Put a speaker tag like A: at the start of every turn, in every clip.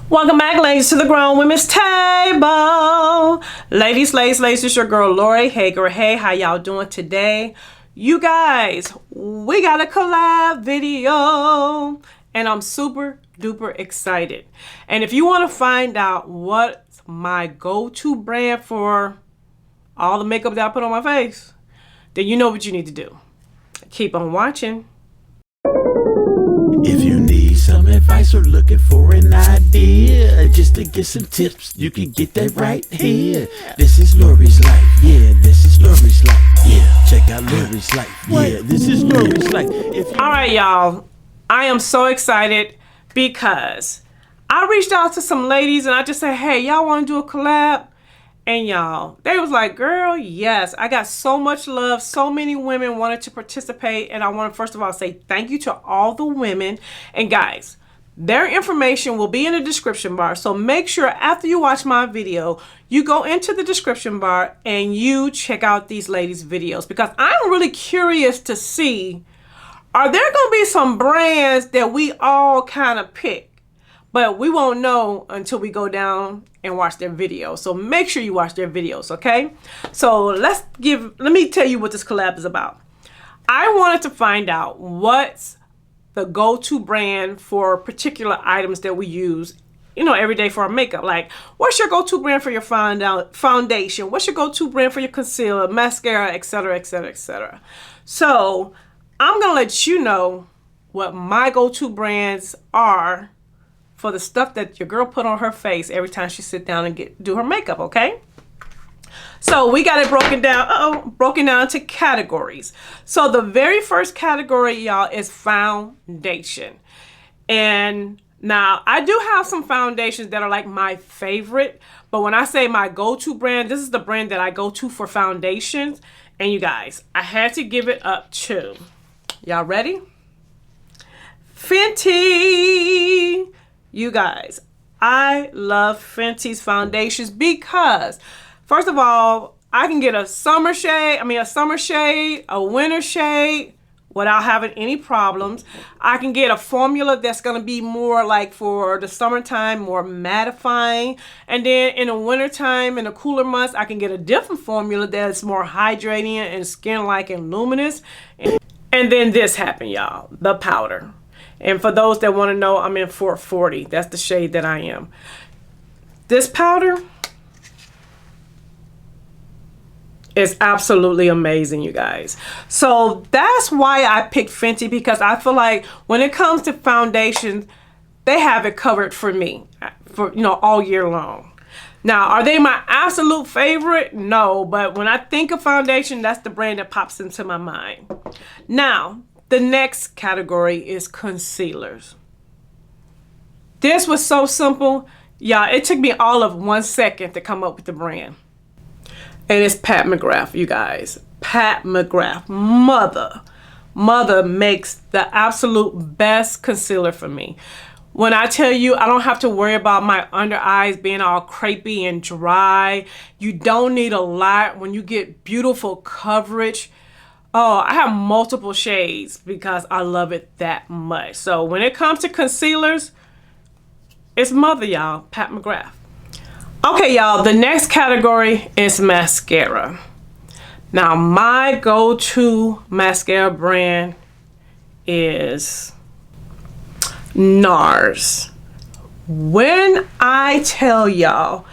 A: Welcome back, ladies, to the Grown Women's Table. Ladies, it's your girl Lori. Hey girl, hey, how y'all doing today? You guys, we got a collab video and I'm super duper excited. And if you want to find out what's my go-to brand for all the makeup that I put on my face, then you know what you need to do. Keep on watching.
B: If you need some advice or looking for an idea, just to get some tips, you can get that right here. This is Lori's life, yeah, this is Lori's life, yeah. Check out Lori's life, yeah, this is Lori's life.
A: All right, y'all, I am so excited because I reached out to some ladies and I just said, hey, y'all want to do a collab? And y'all, they was like, girl, yes. I got so much love. So many women wanted to participate. And I want to first of all say thank you to all the women. And guys, their information will be in the description bar. So make sure after you watch my video, you go into the description bar and you check out these ladies' videos. Because I'm really curious to see, are there going to be some brands that we all kind of pick? But we won't know until we go down and watch their videos. So make sure you watch their videos, okay? So let me tell you what this collab is about. I wanted to find out what's the go-to brand for particular items that we use, you know, every day for our makeup. Like, what's your go-to brand for your foundation? What's your go-to brand for your concealer, mascara, etc., etc., etc. So I'm gonna let you know what my go-to brands are for the stuff that your girl put on her face every time she sit down and do her makeup, okay? So we got it broken down into categories. So the very first category, y'all, is foundation. And now I do have some foundations that are like my favorite, but when I say my go-to brand, this is the brand that I go to for foundations. And you guys, I had to give it up to, y'all ready? Fenty. You guys, I love Fenty's foundations because, first of all, I can get a summer shade, a winter shade without having any problems. I can get a formula that's going to be more like for the summertime, more mattifying. And then in the wintertime, in the cooler months, I can get a different formula that's more hydrating and skin-like and luminous. And then this happened, y'all, the powder. And for those that want to know, I'm in 440. That's the shade that I am. This powder is absolutely amazing, you guys. So that's why I picked Fenty, because I feel like when it comes to foundations, they have it covered for me, for, you know, all year long. Now, are they my absolute favorite? No, but when I think of foundation, that's the brand that pops into my mind. Now, the next category is concealers. This was so simple. Yeah, it took me all of 1 second to come up with the brand. And it's Pat McGrath, you guys. Pat McGrath. Mother makes the absolute best concealer for me. When I tell you I don't have to worry about my under eyes being all crepey and dry. You don't need a lot when you get beautiful coverage. Oh, I have multiple shades because I love it that much. So when it comes to concealers, it's Mother, y'all, Pat McGrath. Okay, y'all, the next category is mascara. Now, my go-to mascara brand is NARS. When I tell y'all,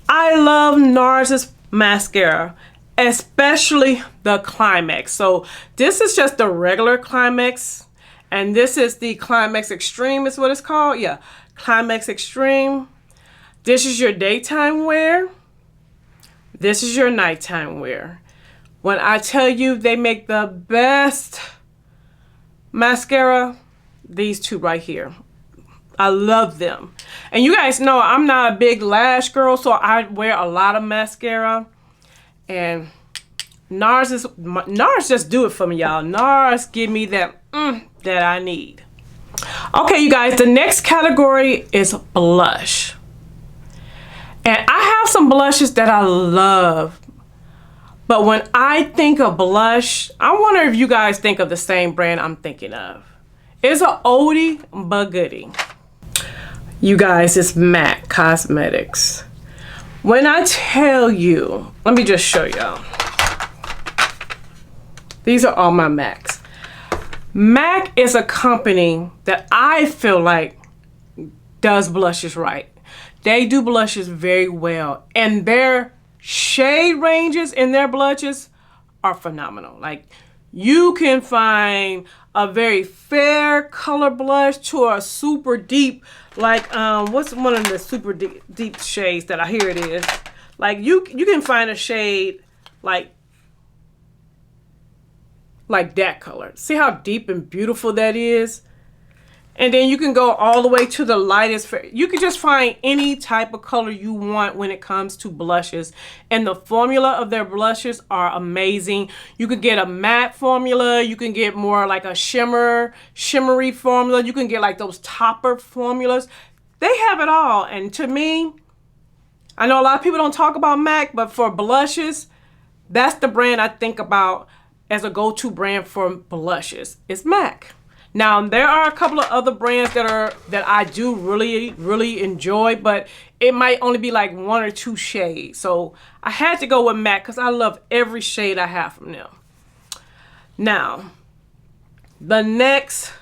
A: I love NARS's mascara, especially the Climax. So this is just the regular Climax, and this is the Climax Extreme is what it's called. Yeah, Climax Extreme. This is your daytime wear. This is your nighttime wear. When I tell you they make the best mascara, these two right here. I love them. And you guys know I'm not a big lash girl, so I wear a lot of mascara. And NARS just do it for me, y'all. NARS give me that that I need. Okay, you guys, the next category is blush. And I have some blushes that I love. But when I think of blush, I wonder if you guys think of the same brand I'm thinking of. It's an oldie but goodie. You guys, it's MAC Cosmetics. When I tell you, let me just show y'all. These are all my MACs. MAC is a company that I feel like does blushes right. They do blushes very well, and their shade ranges in their blushes are phenomenal. Like, you can find a very fair color blush to a super deep, like what's one of the super deep shades that I hear it is? Like, you can find a shade like that color. See how deep and beautiful that is? And then you can go all the way to the lightest. You can just find any type of color you want when it comes to blushes. And the formula of their blushes are amazing. You can get a matte formula. You can get more like a shimmery formula. You can get like those topper formulas. They have it all. And to me, I know a lot of people don't talk about MAC, but for blushes, that's the brand I think about as a go-to brand for blushes. It's MAC. Now, there are a couple of other brands that I do really enjoy, but it might only be like 1 or 2 shades. So I had to go with MAC because I love every shade I have from them. Now, the next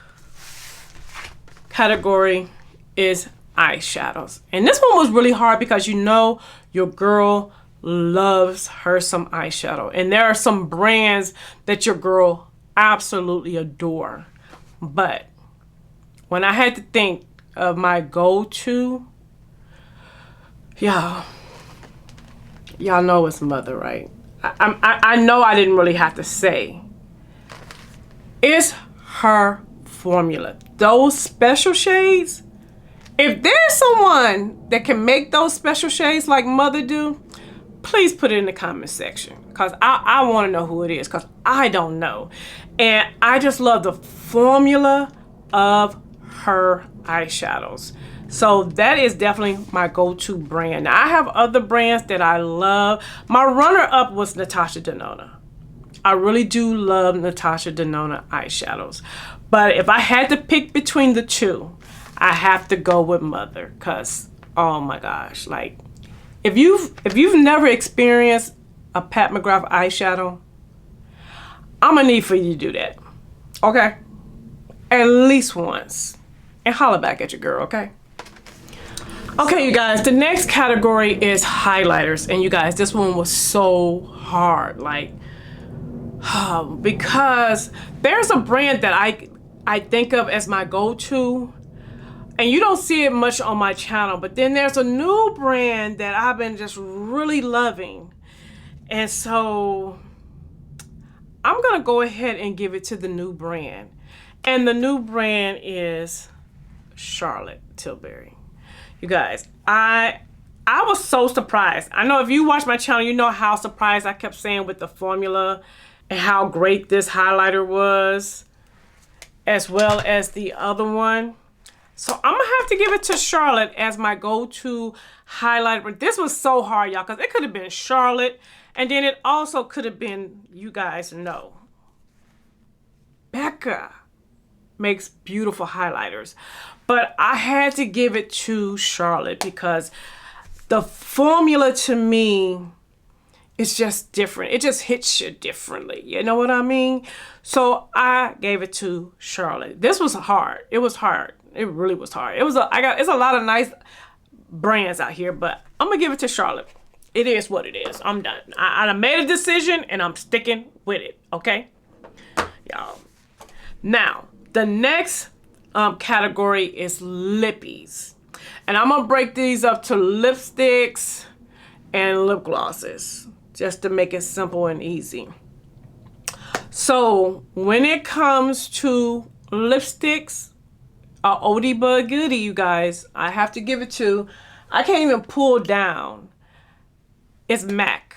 A: category is eyeshadows. And this one was really hard because you know your girl loves her some eyeshadow. And there are some brands that your girl absolutely adore. But when I had to think of my go-to, y'all know it's Mother, right? I know I didn't really have to say. It's her formula. Those special shades, if there's someone that can make those special shades like Mother do, please put it in the comment section, because I want to know who it is, because I don't know. And I just love the formula of her eyeshadows. So that is definitely my go-to brand. Now, I have other brands that I love. My runner-up was Natasha Denona. I really do love Natasha Denona eyeshadows. But if I had to pick between the two, I have to go with Mother, because, oh my gosh, like, if you've never experienced a Pat McGrath eyeshadow, I'm gonna need for you to do that, okay? At least once, and holler back at your girl, okay? Okay, you guys, the next category is highlighters, and you guys, this one was so hard, like, because there's a brand that I think of as my go-to, and you don't see it much on my channel, but then there's a new brand that I've been just really loving. And so I'm going to go ahead and give it to the new brand. And the new brand is Charlotte Tilbury. You guys, I was so surprised. I know if you watch my channel, you know how surprised I kept saying with the formula and how great this highlighter was, as well as the other one. So I'm gonna have to give it to Charlotte as my go-to highlighter. But this was so hard, y'all, because it could have been Charlotte, and then it also could have been, you guys know, Becca makes beautiful highlighters. But I had to give it to Charlotte because the formula to me is just different. It just hits you differently. You know what I mean? So I gave it to Charlotte. This was hard. It was hard. It really was hard. It's a lot of nice brands out here, but I'm gonna give it to Charlotte. It is what it is. I'm done. I made a decision and I'm sticking with it. Okay, y'all. Now the next category is lippies, and I'm gonna break these up to lipsticks and lip glosses just to make it simple and easy. So when it comes to lipsticks, oldie but goodie, you guys, I have to give it to, I can't even pull down, it's MAC.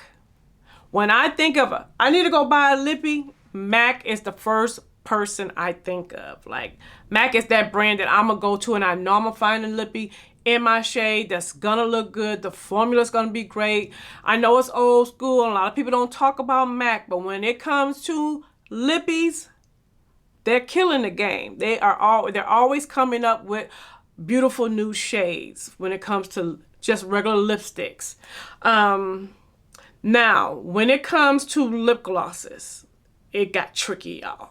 A: When I think of I need to go buy a lippy, MAC is the first person I think of. Like, MAC is that brand that I'm gonna go to, and I know I'm gonna find a lippy in my shade that's gonna look good. The formula's gonna be great. I know it's old school and a lot of people don't talk about MAC, but when it comes to lippies, they're killing the game. They're always coming up with beautiful new shades when it comes to just regular lipsticks. Now, when it comes to lip glosses, it got tricky, y'all.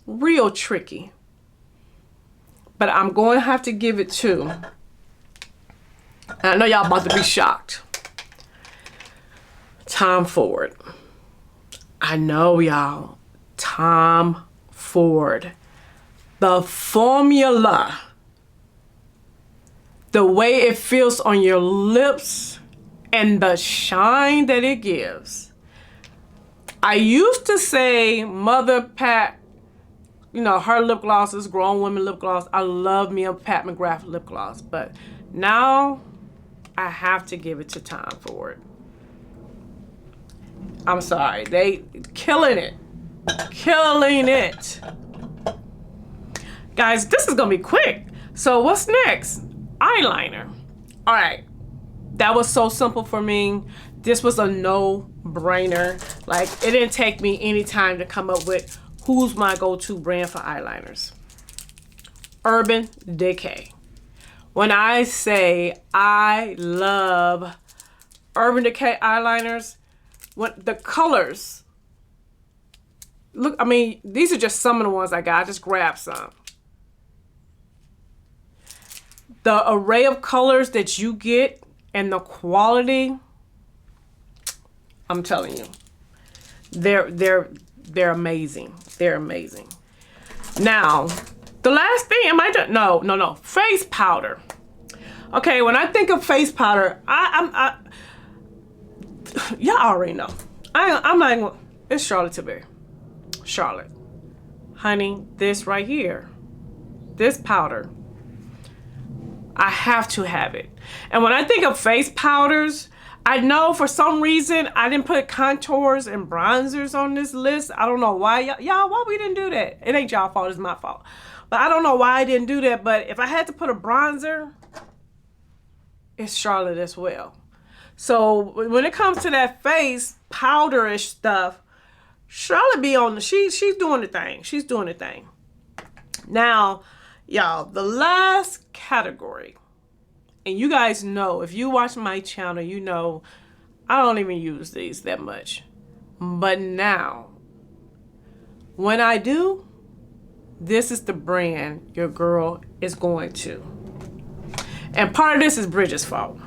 A: Real tricky. But I'm going to have to give it to, I know y'all about to be shocked, Tom Ford. I know, y'all. Tom Ford. The formula, the way it feels on your lips, and the shine that it gives. I used to say Mother Pat, you know, her lip glosses, grown women lip gloss. I love me a Pat McGrath lip gloss, but now I have to give it to Tom Ford. I'm sorry, they killing it. Killing it. Guys, this is gonna be quick. So what's next? Eyeliner. All right, that was so simple for me. This was a no-brainer. Like, it didn't take me any time to come up with who's my go-to brand for eyeliners. Urban Decay. When I say I love Urban Decay eyeliners, what the colors, look, I mean, these are just some of the ones I got. I just grabbed some. The array of colors that you get and the quality, I'm telling you, they're amazing. They're amazing. Now, the last thing, am I done? No, face powder. Okay, when I think of face powder, y'all already know. I'm not even, it's Charlotte Tilbury. Charlotte. Honey, this right here, this powder, I have to have it. And when I think of face powders, I know for some reason I didn't put contours and bronzers on this list. I don't know why. Y'all, why we didn't do that? It ain't y'all fault, it's my fault. But I don't know why I didn't do that. But if I had to put a bronzer, it's Charlotte as well. So when it comes to that face powderish stuff, Charlotte be on the, she's doing the thing. She's doing the thing. Now, y'all, the last category, and you guys know, if you watch my channel, you know I don't even use these that much. But now, when I do, this is the brand your girl is going to. And part of this is Bridget's fault.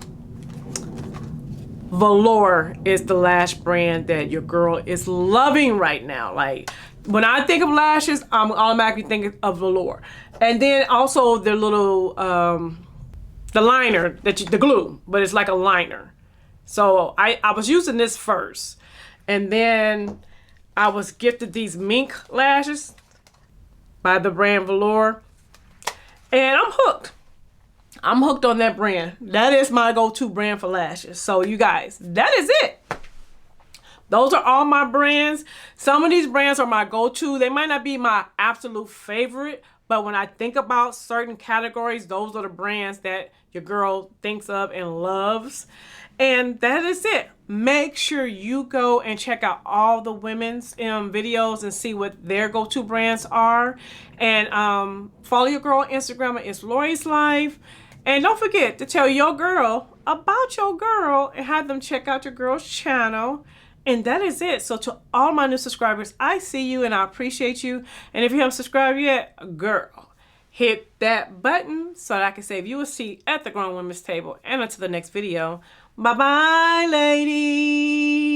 A: Velour is the lash brand that your girl is loving right now. Like, when I think of lashes, I'm automatically thinking of Velour. And then also their little, the liner, the glue, but it's like a liner. So I was using this first. And then I was gifted these mink lashes by the brand Velour. And I'm hooked. I'm hooked on that brand. That is my go-to brand for lashes. So you guys, that is it. Those are all my brands. Some of these brands are my go-to. They might not be my absolute favorite, but when I think about certain categories, those are the brands that your girl thinks of and loves. And that is it. Make sure you go and check out all the women's videos and see what their go-to brands are. And follow your girl on Instagram. It's Lori's Life. And don't forget to tell your girl about your girl and have them check out your girl's channel. And that is it. So to all my new subscribers, I see you and I appreciate you. And if you haven't subscribed yet, girl, hit that button so that I can save you a seat at the Grown Women's Table. And until the next video, bye-bye, ladies.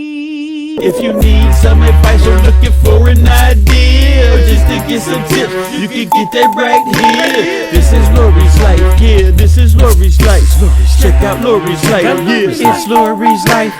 B: If you need some advice or looking for an idea, just to get some tips, you can get that right here. This is Lori's Life, yeah, this is Lori's Life. Check out Lori's Life, yeah, it's Lori's Life.